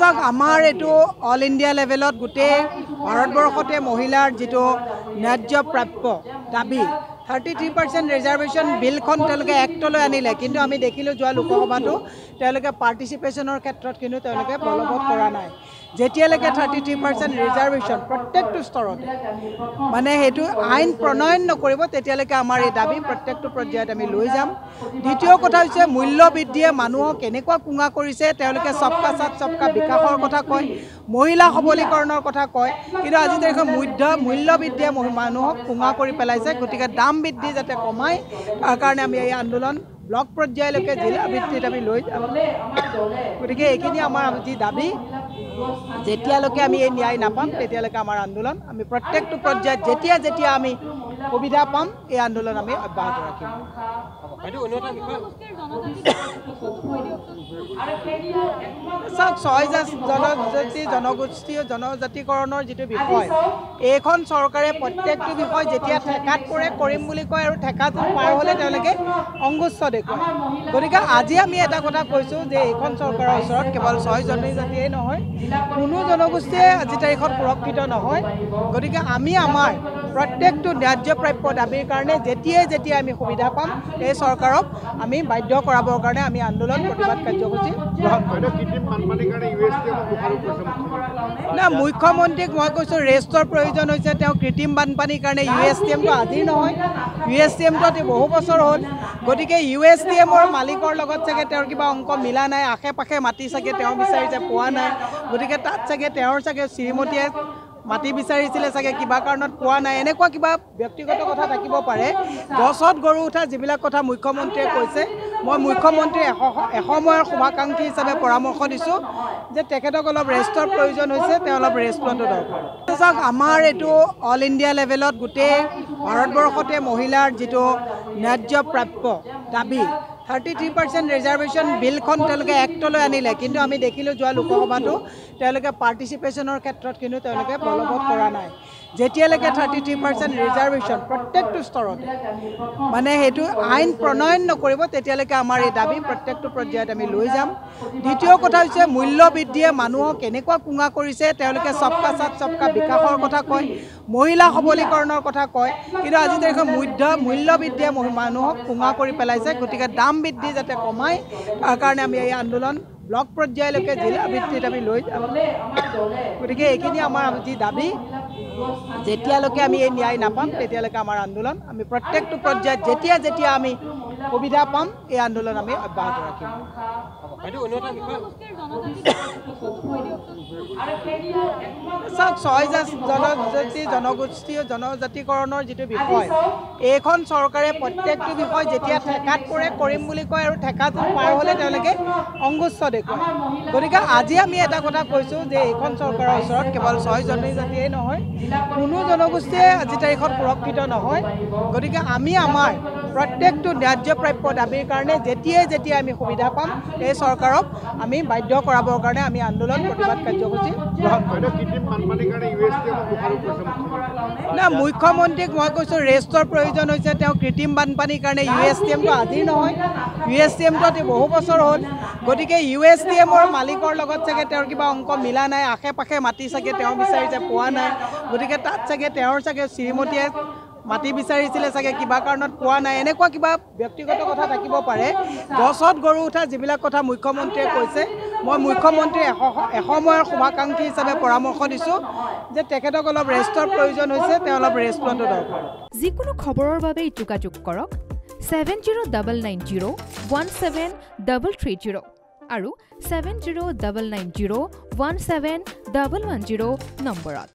আমাৰ এইটো all India লেভেলত গোটেই ভাৰতবৰ্ষতে মহিলাৰ যিটো ন্যায্য প্ৰাপ্য দাবী 33% ৰিজাৰ্ভেশ্যন বিলখন তেওঁলোকে এক্টলৈ আনিলে, কিন্তু আমি দেখিলোঁ যোৱা লোকসভাটো তেওঁলোকে পাৰ্টিচিপেশ্যনৰ ক্ষেত্ৰত কিন্তু তেওঁলোকে বলবৎ কৰা নাই। যেতিয়ালৈকে 33% ৰিজাৰ্ভেশ্যন প্ৰত্যেকটো স্তৰতে মানে সেইটো আইন প্ৰণয়ন নকৰিব, তেতিয়ালৈকে আমাৰ এই দাবী প্ৰত্যেকটো পৰ্যায়ত আমি লৈ যাম। দ্বিতীয় কথা হৈছে মূল্য বৃদ্ধিয়ে মানুহক কেনেকুৱা কুঙা কৰিছে। তেওঁলোকে সবকা সাথ সবকা বিকাশৰ কথা কয়, মহিলা সবলীকৰণৰ কথা কয়, কিন্তু আজি তাৰিখত মূল্য বৃদ্ধিয়ে মানুহক কুঙা কৰি পেলাইছে। গতিকে দাম বৃদ্ধি যাতে কমায়, তাৰ কাৰণে আমি এই আন্দোলন ব্লক পৰ্যায়লৈকে জিলা ভিত্তিত আমি লৈ যাম। গতিকে এইখিনি আমাৰ যি দাবী, যেতিয়ালৈকে আমি এই ন্যায় নাপাম তেতিয়ালৈকে আমাৰ আন্দোলন আমি প্ৰত্যেকটো পৰ্যায়ত যেতিয়া আমি সুবিধা পাম এই আন্দোলন আমি অব্যাহত ৰাখিম। চাওক, 6 জনগোষ্ঠী জনজাতিকৰণৰ যিটো বিষয়, এইখন চৰকাৰে প্ৰত্যেকটো বিষয় যেতিয়া ঠেকাত পৰে কৰিম বুলি কয় আৰু ঠেকাত পাৰ হ'লে তেওঁলোকে অংগুষ্ঠ দেখুৱায়। গতিকে আজি আমি এটা কথা কৈছোঁ যে এইখন চৰকাৰৰ ওচৰত কেৱল 6 জনজাতিয়েই নহয়, কোনো জনগোষ্ঠীয়ে আজি তাৰিখত সুৰক্ষিত নহয়। গতিকে আমি আমাৰ প্ৰত্যেকটো ন্যায্য প্ৰাপ্য দাবীৰ কাৰণে যেতিয়া আমি সুবিধা পাম এই চৰকাৰক আমি বাধ্য কৰাবৰ কাৰণে আমি আন্দোলন প্ৰতিবাদ কাৰ্যসূচী গ্ৰহণ কৰিম। না, মুখ্যমন্ত্ৰীক মই কৈছোঁ ৰেষ্টৰ প্ৰয়োজন হৈছে। তেওঁ কৃত্ৰিম বানপানীৰ কাৰণে USTMটো আজিৰ নহয়, USTMটো বহু বছৰ হ'ল। গতিকে USTMৰ মালিকৰ লগত চাগে তেওঁৰ কিবা অংক মিলা নাই, আশে পাশে মাটি চাগে তেওঁ বিচাৰিছে পোৱা নাই। গতিকে তাত চাগে তেওঁৰ চাগে শ্ৰীমতীয়ে মাটি বিচাৰিছিলে চাগে কিবা কাৰণত পোৱা নাই, এনেকুৱা কিবা ব্যক্তিগত কথা থাকিব পাৰে। গছত গৰু উঠা যিবিলাক কথা মুখ্যমন্ত্ৰীয়ে কৈছে, মই মুখ্যমন্ত্ৰীৰ এসময়ৰ শুভাকাংক্ষী হিচাপে পৰামৰ্শ দিছোঁ যে তেখেতক অলপ ৰেষ্টৰ প্ৰয়োজন হৈছে, তেওঁ অলপ ৰেষ্ট লোৱাটো দৰকাৰ। চাওক, আমাৰ এইটো অল ইণ্ডিয়া লেভেলত গোটেই ভাৰতবৰ্ষতে মহিলাৰ যিটো ন্যায্য প্ৰাপ্য দাবী 33% ৰিজাৰ্ভেশ্যন বিলখন তেওঁলোকে এক্টলৈ আনিলে, কিন্তু আমি দেখিলোঁ যোৱা লোকসভাটো তেওঁলোকে পাৰ্টিচিপেশ্যনৰ ক্ষেত্ৰত কিন্তু তেওঁলোকে বলবৎ কৰা নাই। যেতিয়ালৈকে 33% ৰিজাৰ্ভেশ্যন প্ৰত্যেকটো স্তৰতে মানে সেইটো আইন প্ৰণয়ন নকৰিব, তেতিয়ালৈকে আমাৰ এই দাবী প্ৰত্যেকটো পৰ্যায়ত আমি লৈ যাম। দ্বিতীয় কথা হৈছে মূল্য বৃদ্ধিয়ে মানুহক কেনেকুৱা কুঙা কৰিছে। তেওঁলোকে সবকা সাথ সবকা বিকাশৰ কথা কয়, মহিলা সবলীকৰণৰ কথা কয়, কিন্তু আজি তাৰিখত মূল্য বৃদ্ধিয়ে মানুহক কুঙা কৰি পেলাইছে। গতিকে দাম বৃদ্ধি যাতে কমায়, তাৰ কাৰণে আমি এই আন্দোলন ব্লক পৰ্যায়লৈকে জিলা ভিত্তিত আমি লৈ যাম। গতিকে এইখিনি আমাৰ যি দাবী, যেতিয়ালৈকে আমি এই ন্যায় নাপাম তেতিয়ালৈকে আমাৰ আন্দোলন আমি প্ৰত্যেকটো পৰ্যায়ত যেতিয়া আমি সুবিধা পাম এই আন্দোলন আমি অব্যাহত ৰাখিম। চাওক, 6 জনগোষ্ঠী জনজাতিকৰণৰ যিটো বিষয়, এইখন চৰকাৰে প্ৰত্যেকটো বিষয় যেতিয়া ঠেকাত পৰে কৰিম বুলি কয় আৰু ঠেকাত পাৰ হ'লে তেওঁলোকে অংগুষ্ঠ দেখুৱায়। গতিকে আজি আমি এটা কথা কৈছোঁ যে এইখন চৰকাৰৰ ওচৰত কেৱল 6 জনজাতিয়েই নহয়, কোনো জনগোষ্ঠীয়ে আজি তাৰিখত সুৰক্ষিত নহয়। গতিকে আমি আমাৰ প্ৰত্যেকটো ন্যায্য প্ৰাপ্য দাবীৰ কাৰণে যেতিয়া আমি সুবিধা পাম এই চৰকাৰক আমি বাধ্য কৰাবৰ কাৰণে আমি আন্দোলন প্ৰতিবাদ কাৰ্যসূচী গ্ৰহণ কৰিম। না, মুখ্যমন্ত্ৰীক মই কৈছোঁ ৰেষ্টৰ প্ৰয়োজন হৈছে। তেওঁ কৃত্ৰিম বানপানীৰ কাৰণে USTMটো আজিৰ নহয়, USTMটো বহু বছৰ হ'ল। গতিকে USTMৰ মালিকৰ লগত চাগে তেওঁৰ কিবা অংক মিলা নাই, আশে পাশে মাটি চাগে তেওঁ বিচাৰিছে পোৱা নাই। গতিকে তাত চাগে তেওঁৰ চাগে শ্ৰীমতীয়ে মাটি বিচাৰিছিলে চাগে কিবা কাৰণত পোৱা নাই, এনেকুৱা কিবা ব্যক্তিগত কথা থাকিব পাৰে। গছত গৰু উঠা যিবিলাক কথা মুখ্যমন্ত্ৰীয়ে কৈছে, মই মুখ্যমন্ত্ৰীৰ এসময়ৰ শুভাকাংক্ষী হিচাপে পৰামৰ্শ দিছোঁ যে তেখেতক অলপ ৰেষ্টৰ প্ৰয়োজন হৈছে, তেওঁ অলপ ৰেষ্ট লোৱাটো দৰকাৰ। যিকোনো খবৰৰ বাবে যোগাযোগ কৰক 7099017330 আৰু 7099017110 নম্বৰত।